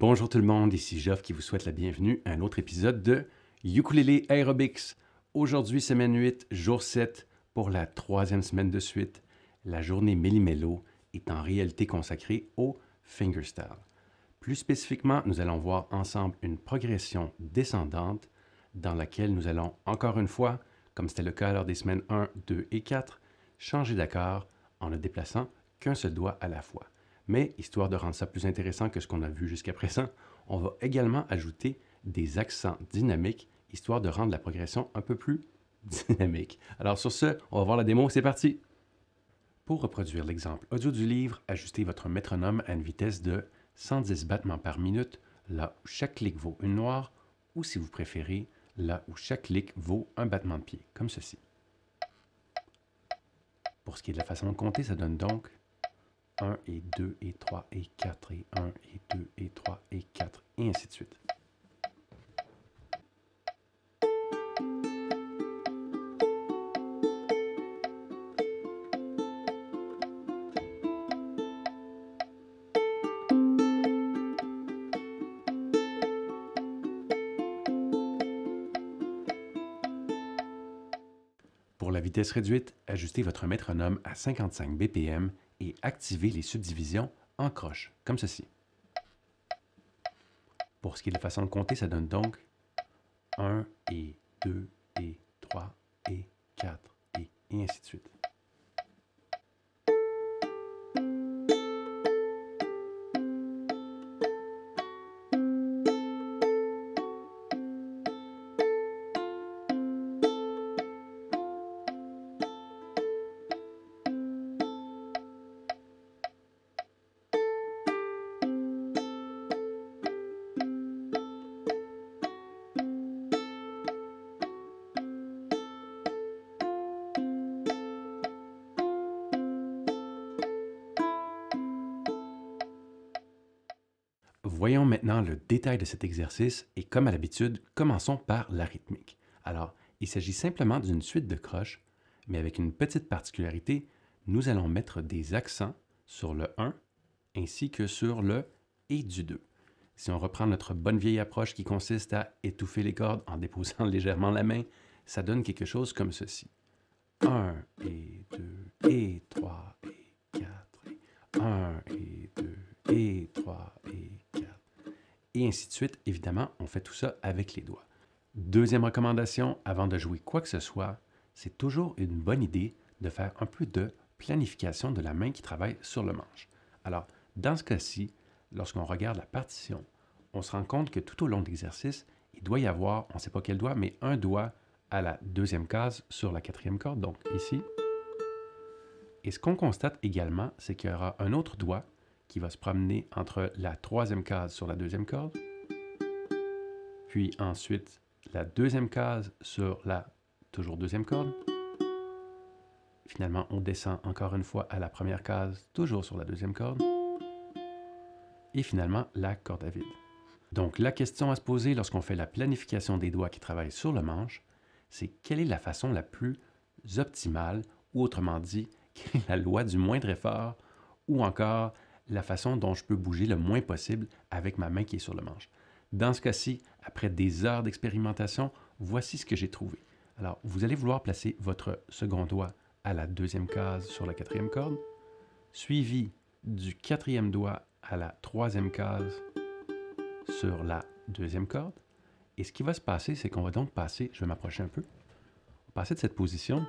Bonjour tout le monde, ici Geoff qui vous souhaite la bienvenue à un autre épisode de Ukulele Aerobics. Aujourd'hui, semaine 8, jour 7, pour la troisième semaine de suite. La journée Méli-Mélo est en réalité consacrée au fingerstyle. Plus spécifiquement, nous allons voir ensemble une progression descendante dans laquelle nous allons encore une fois, comme c'était le cas lors des semaines 1, 2 et 4, changer d'accord en ne déplaçant qu'un seul doigt à la fois. Mais, histoire de rendre ça plus intéressant que ce qu'on a vu jusqu'à présent, on va également ajouter des accents dynamiques, histoire de rendre la progression un peu plus dynamique. Alors sur ce, on va voir la démo, c'est parti! Pour reproduire l'exemple audio du livre, ajustez votre métronome à une vitesse de 110 battements par minute, là où chaque clic vaut une noire, ou si vous préférez, là où chaque clic vaut un battement de pied, comme ceci. Pour ce qui est de la façon de compter, ça donne donc 1 et 2 et 3 et 4 et 1 et 2 et 3 et 4 et ainsi de suite. Pour la vitesse réduite, ajustez votre métronome à 55 BPM et activez les subdivisions en croche, comme ceci. Pour ce qui est de la façon de compter, ça donne donc 1 et 2 et 3 et 4 et ainsi de suite. Voyons maintenant le détail de cet exercice et comme à l'habitude, commençons par la rythmique. Alors, il s'agit simplement d'une suite de croches, mais avec une petite particularité, nous allons mettre des accents sur le 1 ainsi que sur le et du 2. Si on reprend notre bonne vieille approche qui consiste à étouffer les cordes en déposant légèrement la main, ça donne quelque chose comme ceci. 1 et 2 et 3 et 4 et 1 et 2 et 3 et 4. Et ainsi de suite. Évidemment, on fait tout ça avec les doigts. Deuxième recommandation, avant de jouer quoi que ce soit, c'est toujours une bonne idée de faire un peu de planification de la main qui travaille sur le manche. Alors, dans ce cas-ci, lorsqu'on regarde la partition, on se rend compte que tout au long de l'exercice, il doit y avoir, on ne sait pas quel doigt, mais un doigt à la deuxième case sur la quatrième corde, donc ici. Et ce qu'on constate également, c'est qu'il y aura un autre doigt qui va se promener entre la troisième case sur la deuxième corde, puis ensuite la deuxième case sur la toujours deuxième corde. Finalement, on descend encore une fois à la première case, toujours sur la deuxième corde. Et finalement, la corde à vide. Donc, la question à se poser lorsqu'on fait la planification des doigts qui travaillent sur le manche, c'est quelle est la façon la plus optimale, ou autrement dit, quelle est la loi du moindre effort, ou encore la façon dont je peux bouger le moins possible avec ma main qui est sur le manche. Dans ce cas-ci, après des heures d'expérimentation, voici ce que j'ai trouvé. Alors, vous allez vouloir placer votre second doigt à la deuxième case sur la quatrième corde, suivi du quatrième doigt à la troisième case sur la deuxième corde. Et ce qui va se passer, c'est qu'on va donc passer, je vais m'approcher un peu, on va passer de cette position.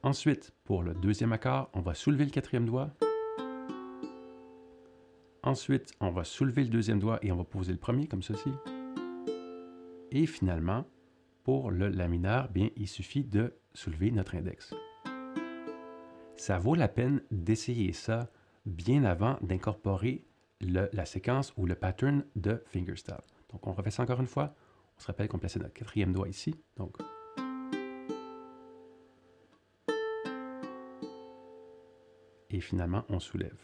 Ensuite, pour le deuxième accord, on va soulever le quatrième doigt. Ensuite, on va soulever le deuxième doigt et on va poser le premier comme ceci. Et finalement, pour le la mineur, bien, il suffit de soulever notre index. Ça vaut la peine d'essayer ça bien avant d'incorporer la séquence ou le pattern de fingerstyle. Donc, on refait ça encore une fois. On se rappelle qu'on plaçait notre quatrième doigt ici. Donc, et finalement, on soulève.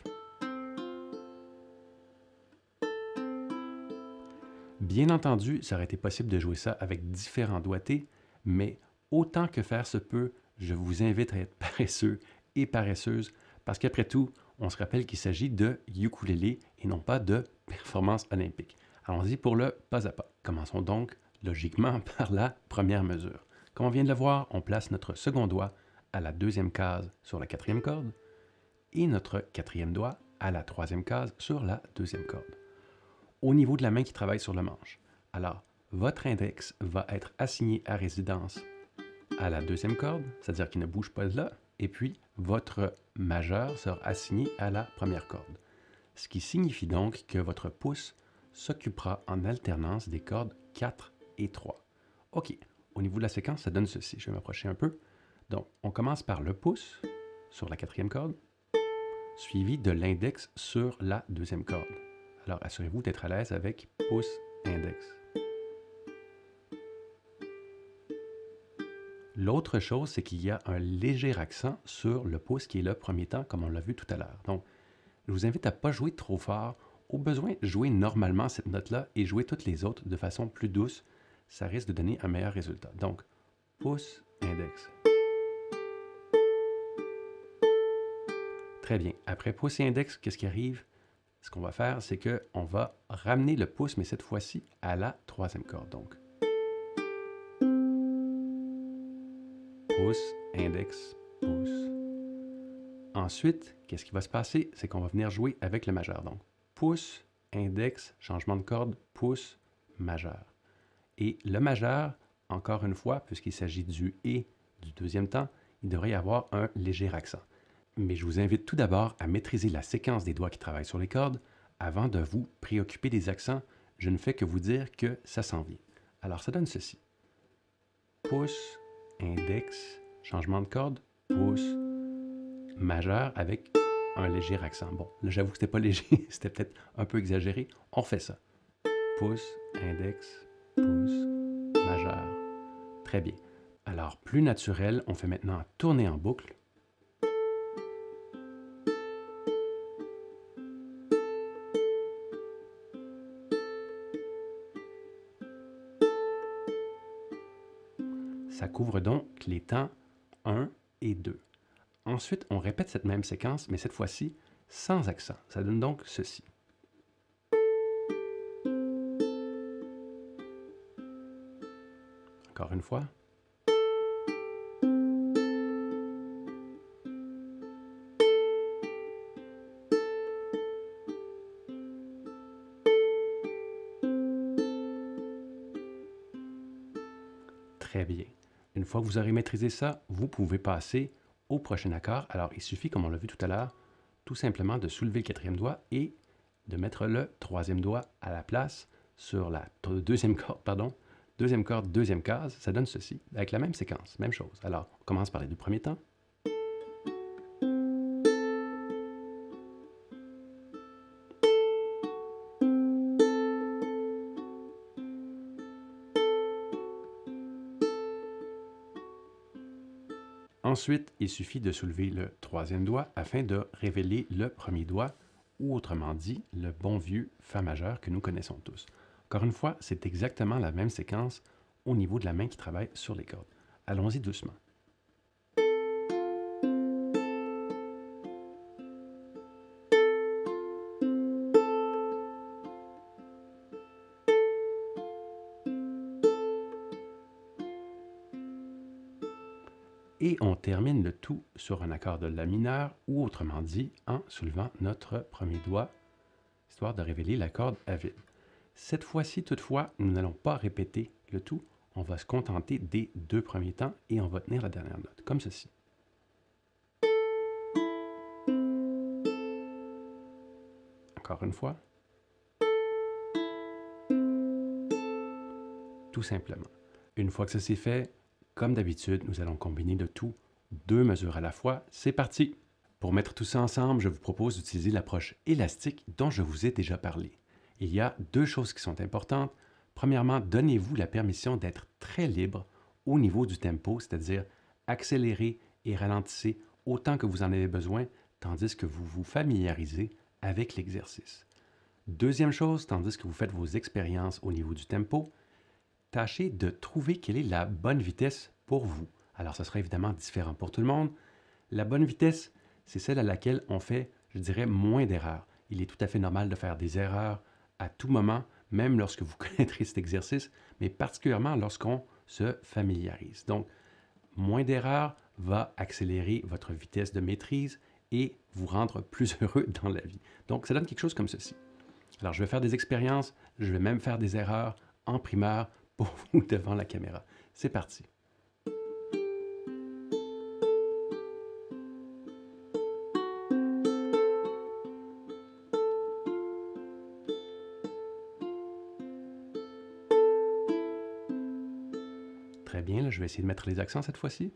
Bien entendu, ça aurait été possible de jouer ça avec différents doigtés, mais autant que faire se peut, je vous invite à être paresseux et paresseuse, parce qu'après tout, on se rappelle qu'il s'agit de ukulélé et non pas de performance olympique. Allons-y pour le pas à pas. Commençons donc logiquement par la première mesure. Comme on vient de le voir, on place notre second doigt à la deuxième case sur la quatrième corde et notre quatrième doigt à la troisième case sur la deuxième corde. Au niveau de la main qui travaille sur le manche. Alors, votre index va être assigné à résidence à la deuxième corde, c'est-à-dire qu'il ne bouge pas de là, et puis votre majeur sera assigné à la première corde. Ce qui signifie donc que votre pouce s'occupera en alternance des cordes 4 et 3. OK, au niveau de la séquence, ça donne ceci. Je vais m'approcher un peu. Donc, on commence par le pouce sur la quatrième corde, suivi de l'index sur la deuxième corde. Alors, assurez-vous d'être à l'aise avec pouce, index. L'autre chose, c'est qu'il y a un léger accent sur le pouce qui est le premier temps, comme on l'a vu tout à l'heure. Donc, je vous invite à ne pas jouer trop fort. Au besoin, jouez normalement cette note-là et jouez toutes les autres de façon plus douce. Ça risque de donner un meilleur résultat. Donc, pouce, index. Très bien. Après pouce et index, qu'est-ce qui arrive? Ce qu'on va faire, c'est qu'on va ramener le pouce, mais cette fois-ci à la troisième corde. Donc, pouce, index, pouce. Ensuite, qu'est-ce qui va se passer? C'est qu'on va venir jouer avec le majeur. Donc, pouce, index, changement de corde, pouce, majeur. Et le majeur, encore une fois, puisqu'il s'agit du « et » du deuxième temps, il devrait y avoir un léger accent. Mais je vous invite tout d'abord à maîtriser la séquence des doigts qui travaillent sur les cordes avant de vous préoccuper des accents. Je ne fais que vous dire que ça s'en vient. Alors, ça donne ceci. Pouce, index, changement de corde, pouce, majeur avec un léger accent. Bon, là, j'avoue que c'était pas léger, c'était peut-être un peu exagéré. On refait ça. Pouce, index, pouce, majeur. Très bien. Alors, plus naturel, on fait maintenant tourner en boucle. Ça couvre donc les temps 1 et 2. Ensuite, on répète cette même séquence, mais cette fois-ci sans accent. Ça donne donc ceci. Encore une fois. Très bien. Une fois que vous aurez maîtrisé ça, vous pouvez passer au prochain accord. Alors, il suffit, comme on l'a vu tout à l'heure, tout simplement de soulever le quatrième doigt et de mettre le troisième doigt à la place sur la deuxième corde, deuxième case. Ça donne ceci, avec la même séquence, même chose. Alors, on commence par les deux premiers temps. Ensuite, il suffit de soulever le troisième doigt afin de révéler le premier doigt, ou autrement dit, le bon vieux Fa majeur que nous connaissons tous. Encore une fois, c'est exactement la même séquence au niveau de la main qui travaille sur les cordes. Allons-y doucement. Et on termine le tout sur un accord de La mineur, ou autrement dit, en soulevant notre premier doigt, histoire de révéler la corde à vide. Cette fois-ci, toutefois, nous n'allons pas répéter le tout, on va se contenter des deux premiers temps et on va tenir la dernière note, comme ceci. Encore une fois. Tout simplement. Une fois que ça c'est fait, comme d'habitude, nous allons combiner le tout, deux mesures à la fois. C'est parti! Pour mettre tout ça ensemble, je vous propose d'utiliser l'approche élastique dont je vous ai déjà parlé. Il y a deux choses qui sont importantes. Premièrement, donnez-vous la permission d'être très libre au niveau du tempo, c'est-à-dire accélérez et ralentissez autant que vous en avez besoin, tandis que vous vous familiarisez avec l'exercice. Deuxième chose, tandis que vous faites vos expériences au niveau du tempo, tâchez de trouver quelle est la bonne vitesse pour vous. Alors, ce sera évidemment différent pour tout le monde. La bonne vitesse, c'est celle à laquelle on fait, je dirais, moins d'erreurs. Il est tout à fait normal de faire des erreurs à tout moment, même lorsque vous connaîtrez cet exercice, mais particulièrement lorsqu'on se familiarise. Donc, moins d'erreurs va accélérer votre vitesse de maîtrise et vous rendre plus heureux dans la vie. Donc, ça donne quelque chose comme ceci. Alors, je vais faire des expériences, je vais même faire des erreurs en primeur pour vous devant la caméra. C'est parti. Très bien, là, je vais essayer de mettre les accents cette fois-ci.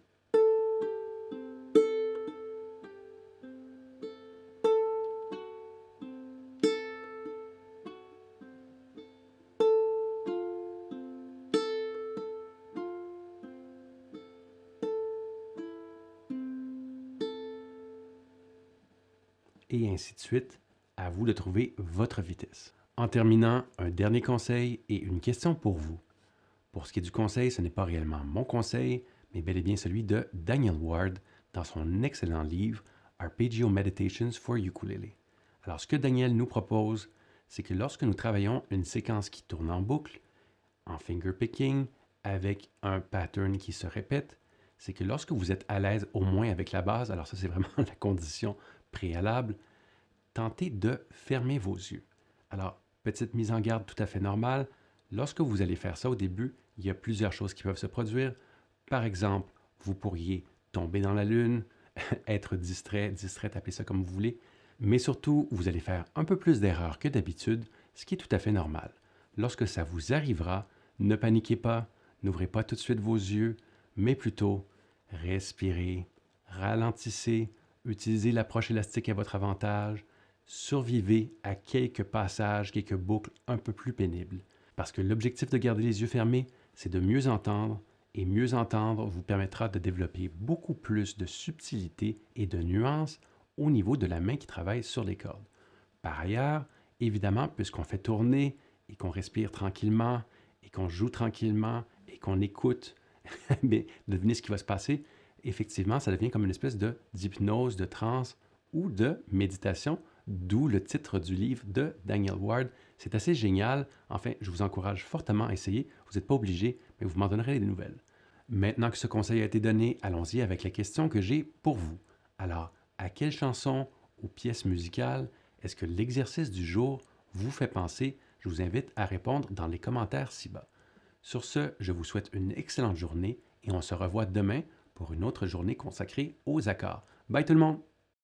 Et ainsi de suite, à vous de trouver votre vitesse. En terminant, un dernier conseil et une question pour vous. Pour ce qui est du conseil, ce n'est pas réellement mon conseil, mais bel et bien celui de Daniel Ward dans son excellent livre Arpeggio Meditations for Ukulele. Alors, ce que Daniel nous propose, c'est que lorsque nous travaillons une séquence qui tourne en boucle, en finger picking, avec un pattern qui se répète, c'est que lorsque vous êtes à l'aise au moins avec la base, alors ça c'est vraiment la condition préalable, tentez de fermer vos yeux. Alors, petite mise en garde tout à fait normale, lorsque vous allez faire ça au début, il y a plusieurs choses qui peuvent se produire. Par exemple, vous pourriez tomber dans la lune, être distrait, distraite, appelez ça comme vous voulez, mais surtout, vous allez faire un peu plus d'erreurs que d'habitude, ce qui est tout à fait normal. Lorsque ça vous arrivera, ne paniquez pas, n'ouvrez pas tout de suite vos yeux, mais plutôt respirez, ralentissez, utilisez l'approche élastique à votre avantage, survivez à quelques passages, quelques boucles un peu plus pénibles. Parce que l'objectif de garder les yeux fermés, c'est de mieux entendre, et mieux entendre vous permettra de développer beaucoup plus de subtilité et de nuances au niveau de la main qui travaille sur les cordes. Par ailleurs, évidemment, puisqu'on fait tourner et qu'on respire tranquillement et qu'on joue tranquillement et qu'on écoute, mais devinez ce qui va se passer. Effectivement, ça devient comme une espèce d'hypnose, de transe ou de méditation, d'où le titre du livre de Daniel Ward. C'est assez génial. Enfin, je vous encourage fortement à essayer. Vous n'êtes pas obligé, mais vous m'en donnerez des nouvelles. Maintenant que ce conseil a été donné, allons-y avec la question que j'ai pour vous. Alors, à quelle chanson ou pièce musicale est-ce que l'exercice du jour vous fait penser? Je vous invite à répondre dans les commentaires ci-bas. Sur ce, je vous souhaite une excellente journée et on se revoit demain pour une autre journée consacrée aux accords. Bye tout le monde!